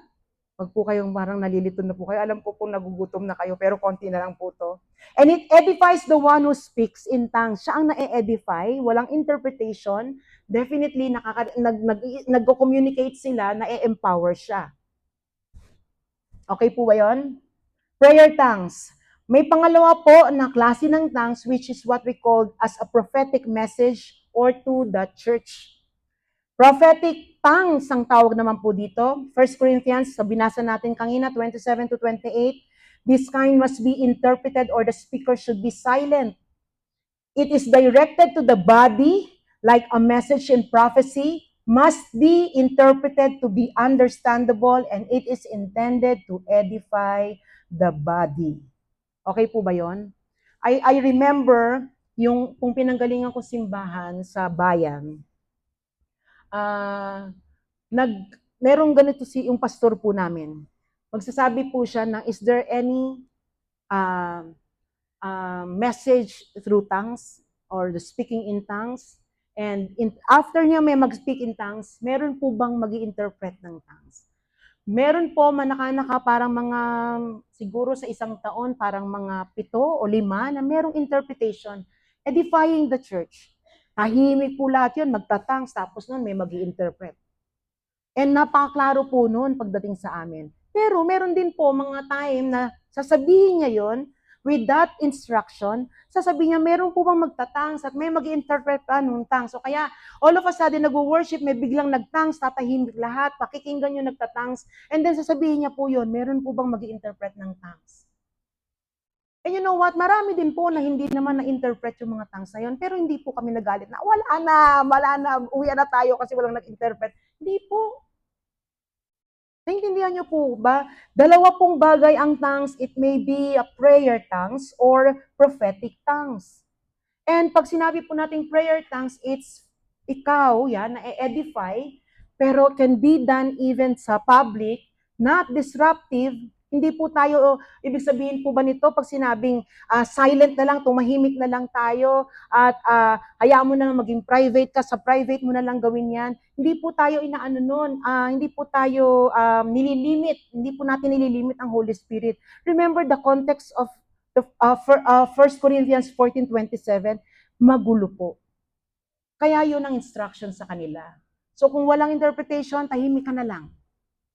Wag po kayong parang nalilito na po kayo. Alam ko pong nagugutom na kayo, pero konti na lang po to. And it edifies the one who speaks in tongues. Siya ang na-edify, walang interpretation. Definitely, nag-communicate sila, na-empower siya. Okay po ba yun? Prayer tongues. May pangalawa po na klase ng tongues, which is what we call as a prophetic message or to the church. Prophetic tongues ang tawag naman po dito. 1 Corinthians, sa binasa natin kanina, 27-28, this kind must be interpreted or the speaker should be silent. It is directed to the body, like a message in prophecy, must be interpreted to be understandable, and it is intended to edify the body. Okay po ba yon? I remember yung kung pinanggalingan ko simbahan sa bayan, merong ganito yung pastor po namin. Magsasabi po siya ng, is there any message through tongues or the speaking in tongues? And after niya may mag-speak in tongues, meron po bang mag-i-interpret ng tongues? Meron po manaka-naka parang mga, siguro sa isang taon, parang mga 7 o 5 na merong interpretation, edifying the church. Tahimik po lahat yun, magtatangs, tapos nun may mag-i-interpret. And napakaklaro po noon pagdating sa amin. Pero meron din po mga time na sasabihin niya yon with that instruction, sasabihin niya, meron po bang magtatangs at may mag-interpret pa nung tangs. So kaya, all of a sudden, nag-worship, may biglang nagtangs, tatahimik lahat, pakikinggan yung nagtatangs, and then sasabihin niya po yon, meron po bang mag-interpret ng tangs. And you know what? Marami din po na hindi naman na-interpret yung mga tongues na yun, pero hindi po kami nagalit na, wala na, uwi na tayo kasi walang nag-interpret. Hindi po. Naintindihan niyo po ba? Dalawa pong bagay ang tongues. It may be a prayer tongues or prophetic tongues. And pag sinabi po nating prayer tongues, it's ikaw, yan, na-edify, pero can be done even sa public, not disruptive. Hindi po tayo, ibig sabihin po ba nito, pag sinabing silent na lang, tumahimik na lang tayo, at hayaan mo na maging private ka, sa private mo na lang gawin yan. Hindi po tayo inaano nun, hindi po tayo nililimit, hindi po natin nililimit ang Holy Spirit. Remember the context of 1 Corinthians 14:27, magulo po. Kaya yun ang instruction sa kanila. So kung walang interpretation, tahimik ka na lang.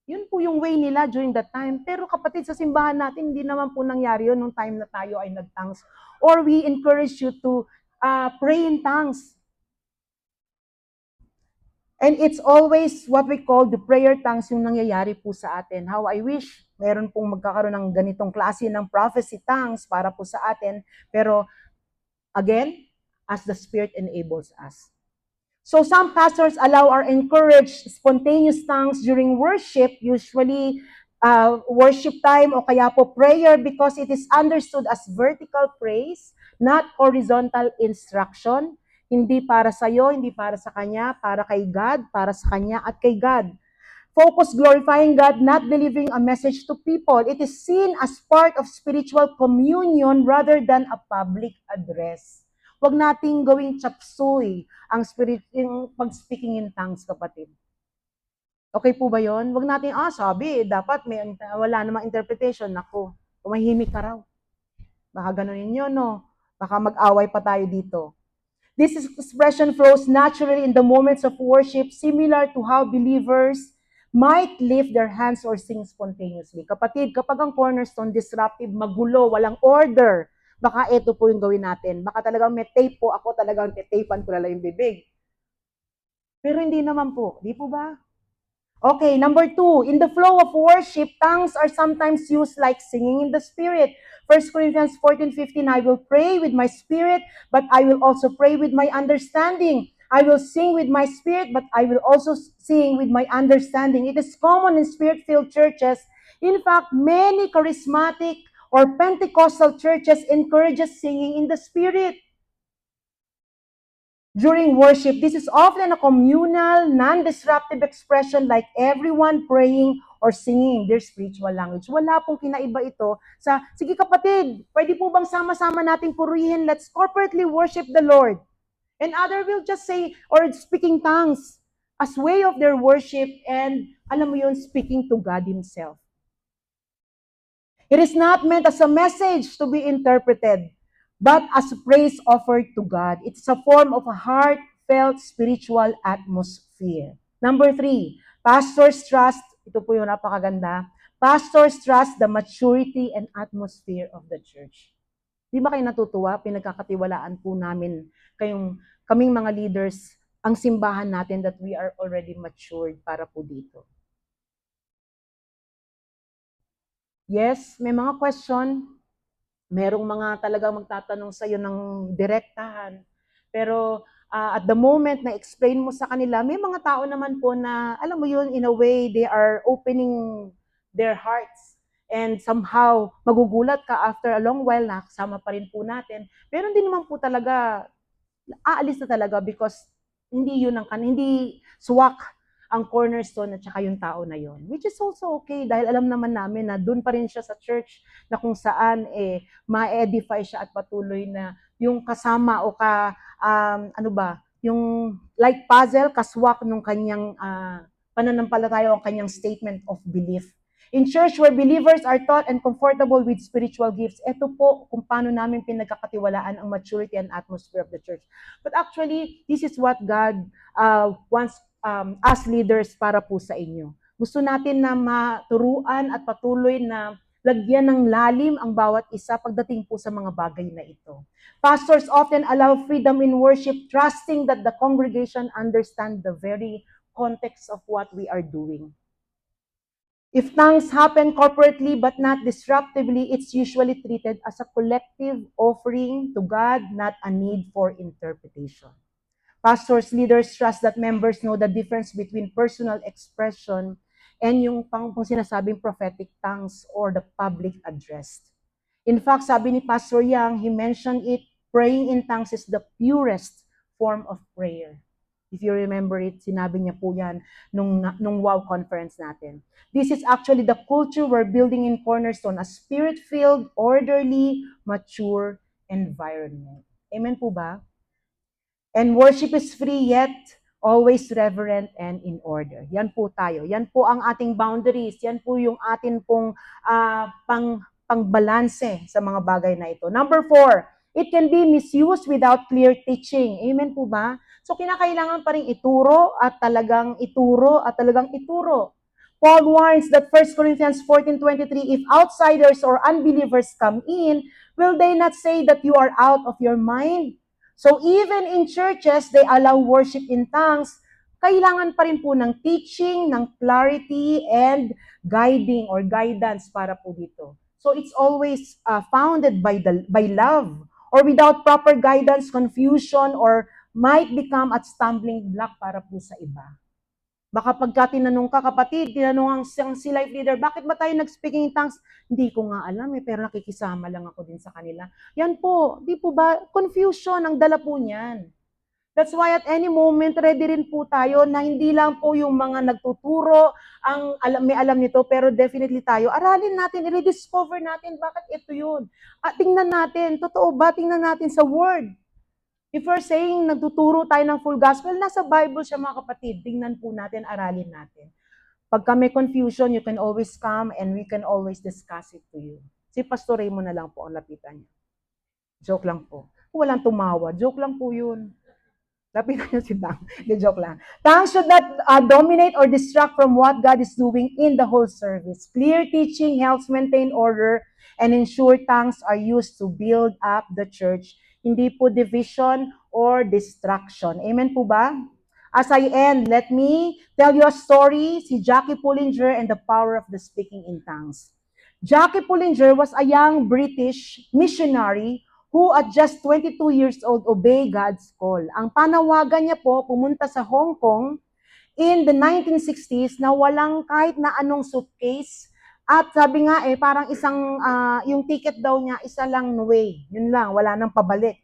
Yun po yung way nila during that time. Pero kapatid, sa simbahan natin, hindi naman po nangyari yun nung time na tayo ay nag-tongues. Or we encourage you to pray in tongues. And it's always what we call the prayer tongues yung nangyayari po sa atin. How I wish meron pong magkakaroon ng ganitong klase ng prophecy tongues para po sa atin. Pero again, as the Spirit enables us. So some pastors allow or encourage spontaneous tongues during worship, usually worship time o kaya po prayer, because it is understood as vertical praise, not horizontal instruction. Hindi para sa iyo, hindi para sa kanya, para kay God, para sa kanya at kay God. Focus glorifying God, not delivering a message to people. It is seen as part of spiritual communion rather than a public address. Huwag nating gawing chapsuy ang yung pag-speaking in tongues, kapatid. Okay po ba yon? Huwag natin, sabi, dapat wala namang interpretation. Naku, tumahimik ka raw. Baka ganunin nyo, no? Baka mag-away pa tayo dito. This expression flows naturally in the moments of worship, similar to how believers might lift their hands or sing spontaneously. Kapatid, kapag ang cornerstone disruptive, magulo, walang order, baka ito po yung gawin natin. Baka talagang may tape po ako, talagang tetapan ko na lang yung bibig. Pero hindi naman po. Di po ba? Okay, number 2, in the flow of worship, tongues are sometimes used like singing in the Spirit. 1 Corinthians 14:15, I will pray with my spirit, but I will also pray with my understanding. I will sing with my spirit, but I will also sing with my understanding. It is common in spirit-filled churches. In fact, many charismatic or Pentecostal churches encourages singing in the Spirit. During worship, this is often a communal, non-disruptive expression like everyone praying or singing their spiritual language. Wala pong kinaiba ito sa, sige kapatid, pwede po bang sama-sama natin purihin? Let's corporately worship the Lord. And other will just say, or speaking tongues as way of their worship and, alam mo yun, speaking to God Himself. It is not meant as a message to be interpreted, but as a praise offered to God. It's a form of a heartfelt spiritual atmosphere. Number 3, pastors trust, ito po yung napakaganda, pastors trust the maturity and atmosphere of the church. Di ba kayo natutuwa? Pinagkakatiwalaan po namin kaming mga leaders, ang simbahan natin that we are already matured para po dito. Yes, may mga question. Merong mga talagang magtatanong sa'yo ng direktahan. Pero at the moment na explain mo sa kanila, may mga tao naman po na, alam mo yun, in a way, they are opening their hearts. And somehow, magugulat ka after a long while na kasama pa rin po natin. Pero hindi naman po talaga, aalis na talaga because hindi swak ang cornerstone at saka yung tao na yon, which is also okay dahil alam naman namin na doon pa rin siya sa church na kung saan ma-edify siya at patuloy na yung kasama o yung like puzzle, kaswak nung kanyang pananampalataya o kanyang statement of belief. In church where believers are taught and comfortable with spiritual gifts, ito po kung paano namin pinagkakatiwalaan ang maturity and atmosphere of the church. But actually, this is what God wants as leaders para po sa inyo. Gusto natin na maturuan at patuloy na lagyan ng lalim ang bawat isa pagdating po sa mga bagay na ito. Pastors often allow freedom in worship, trusting that the congregation understand the very context of what we are doing. If tongues happen corporately but not disruptively, it's usually treated as a collective offering to God, not a need for interpretation. Pastors, leaders trust that members know the difference between personal expression and yung sinasabing prophetic tongues or the public address. In fact, sabi ni Pastor Yang, he mentioned it, praying in tongues is the purest form of prayer. If you remember it, sinabi niya po yan nung WOW conference natin. This is actually the culture we're building in Cornerstone, a spirit-filled, orderly, mature environment. Amen po ba? And worship is free yet always reverent and in order. Yan po tayo. Yan po ang ating boundaries. Yan po yung atin pong pangbalanse sa mga bagay na ito. Number 4, it can be misused without clear teaching. Amen po ba? So kinakailangan pa rin ituro at talagang ituro at talagang ituro. Paul warns that 1 Corinthians 14:23, if outsiders or unbelievers come in, will they not say that you are out of your mind? So even in churches, they allow worship in tongues. Kailangan pa rin po ng teaching, ng clarity, and guiding or guidance para po dito. So it's always founded by love. Or without proper guidance, confusion, or might become at stumbling block para po sa iba. Baka pagka tinanong ka, kapatid, tinanong ang si life leader, bakit ba tayo nag-speaking in tongues? Hindi ko nga alam pero nakikisama lang ako din sa kanila. Yan po, di po ba, confusion ang dala po niyan. That's why at any moment, ready rin po tayo na hindi lang po yung mga nagtuturo ang may alam nito, pero definitely tayo, aralin natin, i-rediscover natin bakit ito yun. At tingnan natin, totoo ba? Tingnan natin sa Word. If we're saying nagtuturo tayo ng full gospel, nasa Bible siya mga kapatid. Tingnan po natin, aralin natin. Pagka may confusion, you can always come and we can always discuss it to you. Si Pastor Raymond na lang po ang lapitan niya. Joke lang po. Walang tumawa. Joke lang po yun. Lapitan niyo si Tang. Joke lang. Tongues should not dominate or distract from what God is doing in the whole service. Clear teaching helps maintain order and ensure tongues are used to build up the church, hindi po division or distraction. Amen po ba? As I end, let me tell you a story, si Jackie Pullinger and the power of the speaking in tongues. Jackie Pullinger was a young British missionary who at just 22 years old obeyed God's call. Ang panawagan niya po, pumunta sa Hong Kong in the 1960s na walang kahit na anong suitcase. At sabi nga parang isang, yung ticket daw niya, isa lang way. Yun lang, wala nang pabalik.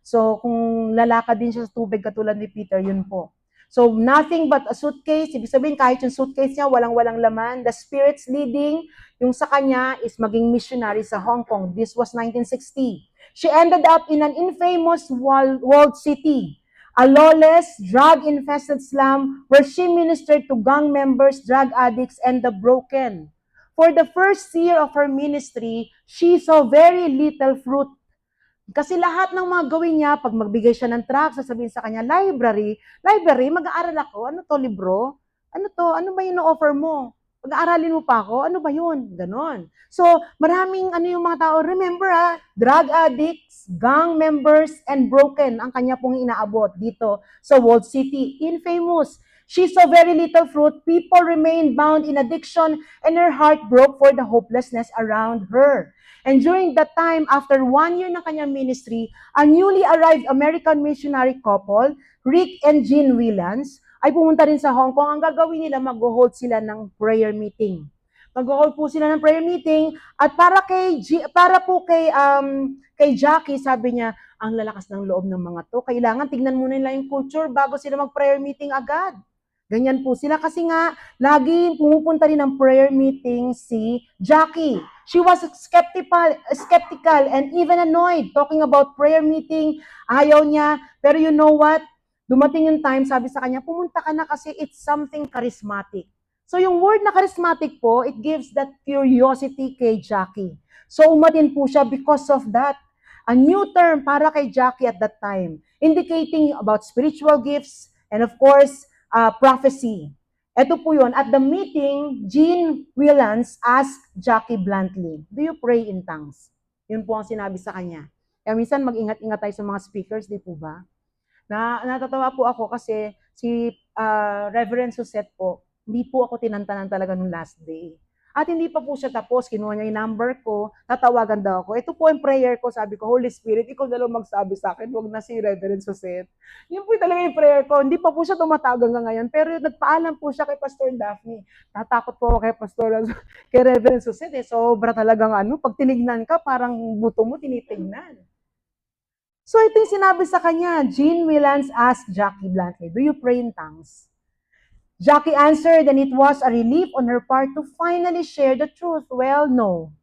So, kung lalakad din siya sa tubig katulad ni Peter, yun po. So, nothing but a suitcase. Ibig sabihin, kahit yung suitcase niya, walang-walang laman. The Spirit's leading, yung sa kanya is maging missionary sa Hong Kong. This was 1960. She ended up in an infamous walled city, a lawless, drug-infested slum where she ministered to gang members, drug addicts, and the broken. For the first year of her ministry, she saw very little fruit. Kasi lahat ng mga gawin niya, pag magbigay siya ng tract, sasabihin sa kanya, library, mag-aaral ako, ano to, libro? Ano to, ano ba yung offer mo? Pag-aaralin mo pa ako, ano ba yun? Ganon. So, maraming yung mga tao, remember drug addicts, gang members, and broken ang kanya pong inaabot dito sa Walled City. Infamous. She saw very little fruit. People remained bound in addiction, and her heart broke for the hopelessness around her. And during that time, after 1 year ng kanyang ministry, a newly arrived American missionary couple, Rick and Jean Whelans, ay pumunta rin sa Hong Kong. Ang gagawin nila, mag-hold sila ng prayer meeting. Mag-hold po sila ng prayer meeting at para po kay Jackie, sabi niya, ang lalakas ng loob ng mga to. Kailangan tignan muna nila yung culture bago sila mag-prayer meeting agad. Ganyan po sila kasi nga lagi pumupunta rin ng prayer meeting si Jackie. She was skeptical and even annoyed talking about prayer meeting. Ayaw niya. Pero you know what? Dumating yung time, sabi sa kanya, pumunta ka na kasi it's something charismatic. So yung word na charismatic po, it gives that curiosity kay Jackie. So umatin po siya because of that. A new term para kay Jackie at that time, indicating about spiritual gifts and of course, prophecy. Ito po yun. At the meeting, Jean Whelans asked Jackie bluntly, do you pray in tongues? Yun po ang sinabi sa kanya. Kaya minsan mag-ingat-ingat tayo sa mga speakers, di po ba? Natatawa po ako kasi si Reverend Suzette po, hindi po ako tinantanan talaga nung last day. At hindi pa po siya tapos, kinuha niya yung number ko, tatawagan daw ako. Ito po yung prayer ko, sabi ko, Holy Spirit, ikaw na lang magsabi sa akin, huwag na si Reverend Suzette. Yun po talaga yung prayer ko. Hindi pa po siya tumatawag hanggang ngayon, pero nagpaalam po siya kay Pastor Daphne. Tatakot po ako kay kay Reverend Suzette. Sobra talagang pag tinignan ka, parang buto mo tinitingnan. So ito yung sinabi sa kanya, Jean Whelans asked Jackie bluntly, do you pray in tongues? Jackie answered, and it was a relief on her part to finally share the truth. Well, no.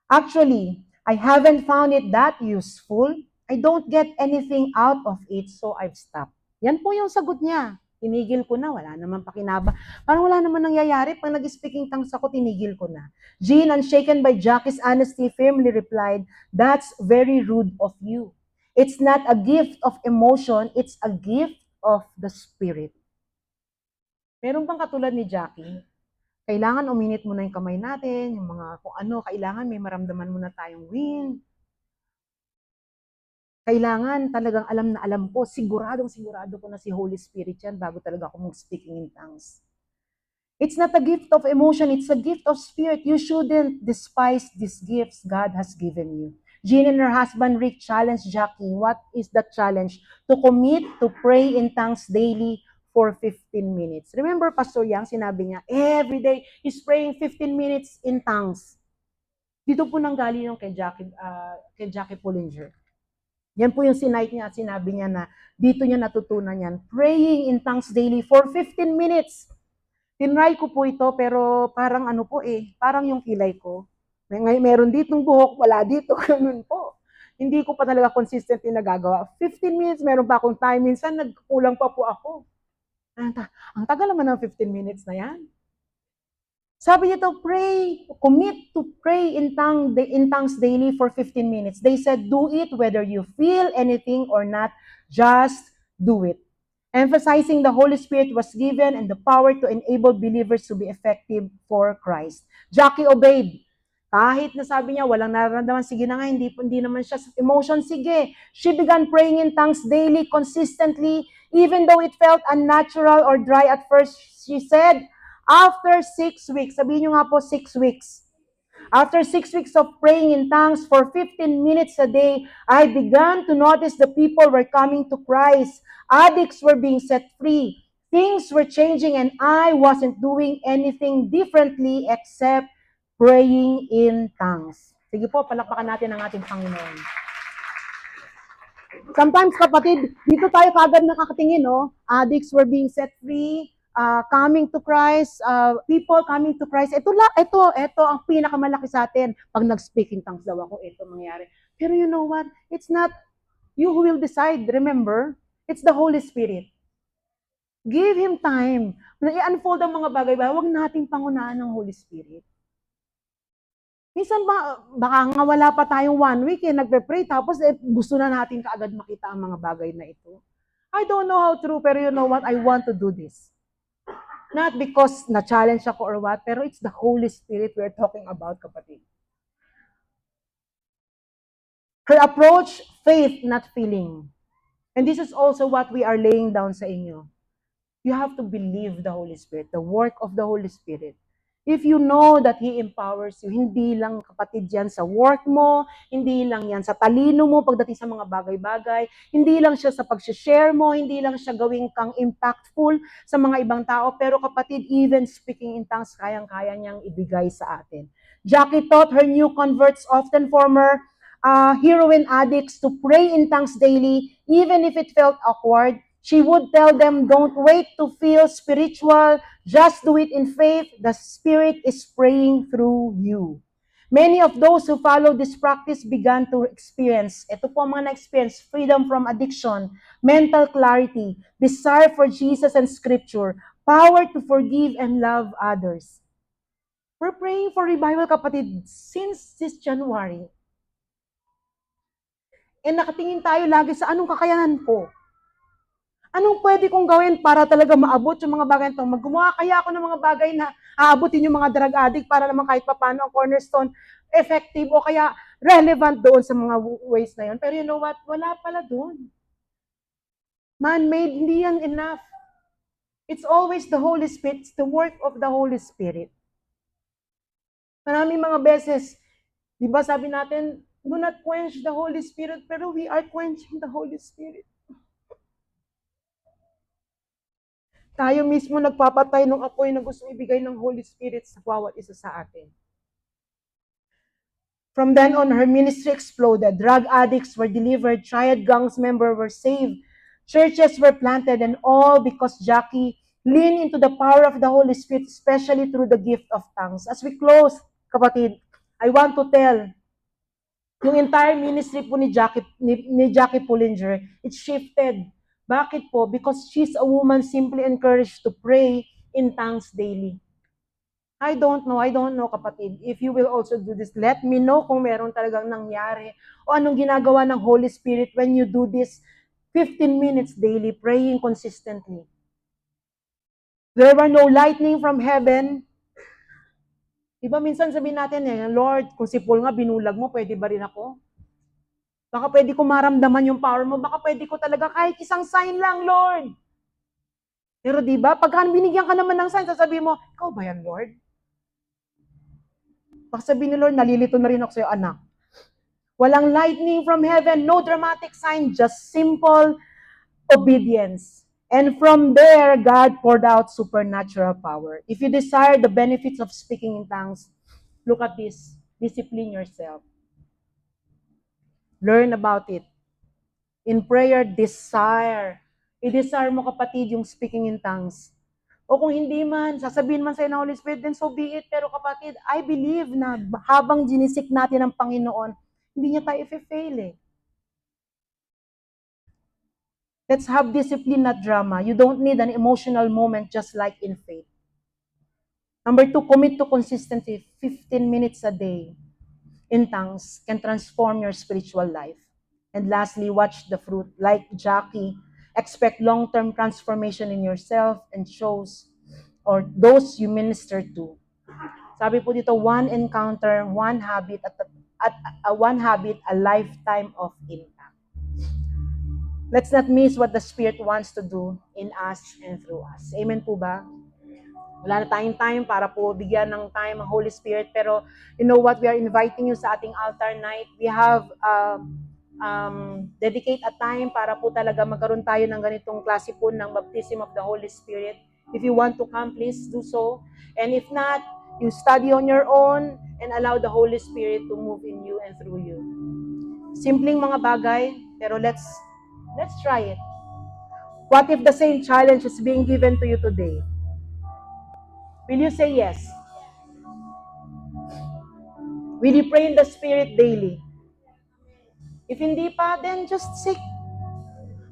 Actually, I haven't found it that useful. I don't get anything out of it, so I've stopped. Yan po yung sagot niya. Tinigil ko na, wala naman pakinaba. Parang wala naman nangyayari. Pag nag-speaking tongues ako, tinigil ko na. Jean, unshaken by Jackie's honesty, firmly replied, that's very rude of you. It's not a gift of emotion, it's a gift of the Spirit. Meron bang katulad ni Jackie? Kailangan uminit muna yung kamay natin, yung mga kung ano, kailangan may maramdaman muna tayong wind. Kailangan talagang alam na alam ko, sigurado ko na si Holy Spirit yan bago talaga ako mag-speaking in tongues. It's not a gift of emotion, it's a gift of spirit. You shouldn't despise these gifts God has given you. Jean and her husband Rick challenged Jackie. What is the challenge? To commit to pray in tongues daily for 15 minutes. Remember, Pastor Yang, sinabi niya, every day, he's praying 15 minutes in tongues. Dito po nanggaling yung kay Jackie Pullinger. Yan po yung sinight niya at sinabi niya na dito niya natutunan yan. Praying in tongues daily for 15 minutes. Tinry ko po ito pero parang parang yung kilay ko. Meron ditong buhok, wala dito, ganun po. Hindi ko pa talaga consistently nagagawa. 15 minutes, meron pa akong time. Minsan nagkulang pa po ako. Ang tagal naman ng 15 minutes na yan. Sabi niya to, commit to pray in tongues daily for 15 minutes. They said, do it whether you feel anything or not, just do it. Emphasizing the Holy Spirit was given and the power to enable believers to be effective for Christ. Jackie obeyed. Kahit na sabi niya, walang nararamdaman, sige na nga, hindi naman siya emotion, sige. She began praying in tongues daily, consistently, even though it felt unnatural or dry at first. She said, after 6 weeks, sabihin niyo nga po 6 weeks, after 6 weeks of praying in tongues for 15 minutes a day, I began to notice the people were coming to Christ. Addicts were being set free. Things were changing and I wasn't doing anything differently except praying in tongues. Sige po, palakpakan natin ang ating Panginoon. Sometimes, kapatid, dito tayo kagad nakakatingin, no? Addicts were being set free, coming to Christ, people coming to Christ. Ito ang pinakamalaki sa atin. Pag nag-speak in tongues daw ako, ito mangyari. Pero you know what? It's not you who will decide. Remember, it's the Holy Spirit. Give Him time. Na i-unfold ang mga bagay-bagay, huwag nating pangunahan ng Holy Spirit. Minsan baka nga wala pa tayong 1 week nagpe-pray, tapos gusto na natin kaagad makita ang mga bagay na ito. I don't know how true, pero you know what? I want to do this. Not because na-challenge ako or what, pero it's the Holy Spirit we're talking about, kapatid. Her approach, faith, not feeling. And this is also what we are laying down sa inyo. You have to believe the Holy Spirit, the work of the Holy Spirit. If you know that He empowers you, hindi lang, kapatid, yan sa work mo, hindi lang yan sa talino mo pagdating sa mga bagay-bagay, hindi lang siya sa pag-share mo, hindi lang siya gawing kang impactful sa mga ibang tao, pero kapatid, even speaking in tongues, kayang-kaya niyang ibigay sa atin. Jackie taught her new converts, often former heroin addicts, to pray in tongues daily, even if it felt awkward. She would tell them, don't wait to feel spiritual, just do it in faith. The Spirit is praying through you. Many of those who followed this practice began to experience, ito po mga na-experience, freedom from addiction, mental clarity, desire for Jesus and Scripture, power to forgive and love others. We're praying for revival, kapatid, since this January. And nakatingin tayo lagi sa anong kakayanan ko. Anong pwede kong gawin para talaga maabot yung mga bagay nito? Gumawa kaya ako ng mga bagay na aabutin yung mga drug addict para naman kahit papano ang cornerstone effective o kaya relevant doon sa mga ways na yun. Pero you know what? Wala pala doon. Man-made, hindi yan enough. It's always the Holy Spirit. It's the work of the Holy Spirit. Maraming mga beses, di ba sabi natin, do not quench the Holy Spirit, pero we are quenching the Holy Spirit. Tayo mismo nagpapatay ng apoy na gusto ibigay ng Holy Spirit sa bawat isa sa atin. From then on, her ministry exploded. Drug addicts were delivered, triad gangs members were saved, churches were planted, and all because Jackie leaned into the power of the Holy Spirit, especially through the gift of tongues. As we close, kapatid, I want to tell, yung entire ministry po ni Jackie Pullinger, it shifted. Bakit po? Because she's a woman simply encouraged to pray in tongues daily. I don't know, kapatid. If you will also do this, let me know kung meron talagang nangyari o anong ginagawa ng Holy Spirit when you do this 15 minutes daily, praying consistently. There were no lightning from heaven. Diba minsan sabihin natin, Lord, kung si Paul nga binulag mo, pwede ba rin ako? Baka pwede ko maramdaman yung power mo. Baka pwede ko talaga kahit isang sign lang, Lord. Pero di ba, pagka binigyan ka naman ng sign, sasabihin mo, ikaw ba yan, Lord? Baka sabihin ni Lord, nalilito na rin ako sa'yo, anak. Walang lightning from heaven, no dramatic sign, just simple obedience. And from there, God poured out supernatural power. If you desire the benefits of speaking in tongues, look at this. Discipline yourself. Learn about it. In prayer, desire. I-desire mo, kapatid, yung speaking in tongues. O kung hindi man, sasabihin man sa'yo ng Holy Spirit, then so be it. Pero kapatid, I believe na habang ginisik natin ang Panginoon, hindi niya tayo i-fail eh. Let's have discipline, not drama. You don't need an emotional moment just like in faith. Number 2, commit to consistency. 15 minutes a day in tongues can transform your spiritual life. And lastly, watch the fruit. Like Jackie, expect long-term transformation in yourself and those you minister to. Sabi po dito, one encounter, one habit, one habit, a lifetime of impact. Let's not miss what the Spirit wants to do in us and through us. Amen po ba? Wala na tayong time para po bigyan ng time ang Holy Spirit. Pero you know what? We are inviting you sa ating altar night. We have dedicate a time para po talaga magkaroon tayo ng ganitong klase po ng baptism of the Holy Spirit. If you want to come, please do so. And if not, you study on your own and allow the Holy Spirit to move in you and through you. Simpleng mga bagay, pero let's try it. What if the same challenge is being given to you today? Will you say yes? Will you pray in the Spirit daily? If hindi pa, then just seek.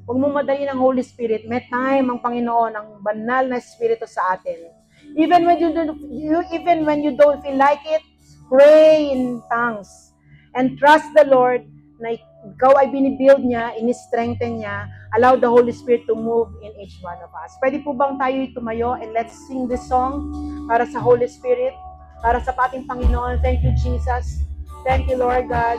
Huwag mo madali ng Holy Spirit. May time ang Panginoon, ang banal na Espiritu sa atin. Even when you don't feel like it, pray in tongues. And trust the Lord na ikaw ay binibuild niya, ini-strengthen niya. Allow the Holy Spirit to move in each one of us. Pwede po bang tayo tumayo and let's sing this song para sa Holy Spirit, para sa ating Panginoon. Thank you, Jesus. Thank you, Lord God.